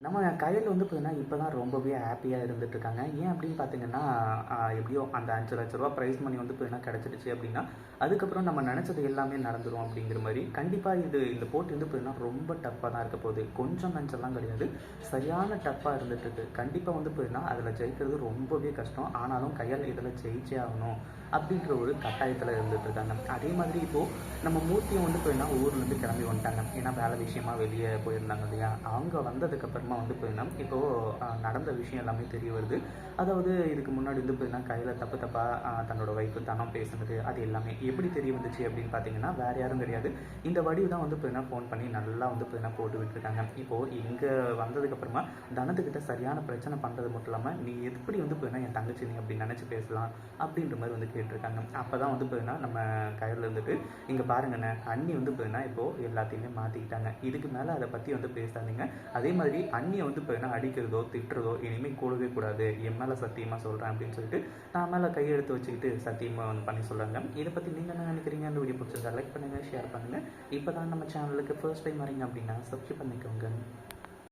நம்ம கையல் வந்து பார்த்தீங்கன்னா, இப்ப தான் ரொம்பவே ஹேப்பியா இருந்துட்டுருக்காங்க. ஏன் அப்படின்னு பார்த்தீங்கன்னா, எப்படியோ அந்த ரூ. 5,00,000 பிரைஸ் மணி வந்து பார்த்தீங்கன்னா கிடைச்சிடுச்சு அப்படின்னா, அதுக்கப்புறம் நம்ம நெனச்சது எல்லாமே நடந்துரும் அப்படிங்கிற மாரி. கண்டிப்பா இந்த போட்டி வந்து பார்த்தீங்கன்னா, ரொம்ப டஃப்பா தான் இருக்க போகுது. கொஞ்சம் நஞ்சம்லாம் கிடையாது. சரியான டஃப்பா இருந்துட்டுருக்கு. கண்டிப்பா வந்து பார்த்தீங்கன்னா, அதில ஜெயிக்கிறது ரொம்பவே கஷ்டம். ஆனாலும் கையால் இதில ஜெயிச்சே ஆகணும் அப்படின்ற ஒரு கட்டாயத்தில இருந்துட்டுருக்காங்க. அதே மாதிரி இப்போ நம்ம மூர்த்தியும் வந்து பார்த்தீங்கன்னா, ஊர்லேருந்து கிளம்பி வந்துட்டாங்க. ஏன்னா வேலை விஷயமா வெளிய போயிருந்தாங்க இல்லையா? அவங்க வந்ததுக்கப்புறமா வந்து பார்த்தீங்கன்னா, இப்போ நடந்த விஷயம் எல்லாமே தெரிய வருது. அதாவது இதுக்கு முன்னாடி வந்து பார்த்தீங்கன்னா, கையில தப்பு தப்பா தன்னோட ஒய்ஃப் தனம் பேசுனது, அது எல்லாமே எப்படி தெரிய வந்துச்சு அப்படின்னு பார்த்தீங்கன்னா, வேற யாரும் கிடையாது. இந்த வடிவு தான் வந்து பார்த்தீங்கன்னா, ஃபோன் பண்ணி நல்லா வந்து பார்த்தீங்கன்னா போட்டு விட்டுருக்காங்க. இப்போ இங்க வந்ததுக்கப்புறமா தனத்துக்கிட்ட சரியான பிரச்சனை பண்றது மட்டும் இல்லாம, "நீ எப்படி வந்து பார்த்தீங்கன்னா என் தங்கச்சி நீ அப்படி நெனச்சு பேசலாம்?" அப்படின்ற மாரி வந்து கேட்டுருக்காங்க. அப்பதான் வந்து பார்த்தீங்கன்னா, நம்ம கையில இருந்துட்டு, "இங்க பாருங்கண்ணே, அண்ணி வந்து பார்த்தீங்கன்னா, இப்போ எல்லாத்தையுமே மாத்திக்கிட்டாங்க. இதுக்கு மேல அத பத்தி வந்து பேசாதீங்க. அதே மாதிரி அண்ணிய வந்து பார்த்தீங்கன்னா, அடிக்கிறதோ, திட்டுறதோ இனிமே கூடவே கூடாது. என் மேல சத்தியமா சொல்றேன்." அப்படின்னு சொல்லிட்டு, நான் மேல கையெழுத்து வச்சுக்கிட்டு சத்தியமா வந்து பண்ணி சொல்றாங்க. இத பத்தி நீங்க என்ன நெனைக்கிறீங்க? இந்த வீடியோ பிடிச்சிருந்தா லைக் பண்ணுங்க, ஷேர் பண்ணுங்க. இப்ப தான் நம்ம சேனலுக்கு ஃபர்ஸ்ட் டைம் வரீங்க அப்படின்னா, சப்ஸ்கிரைப் பண்ணிக்கோங்க.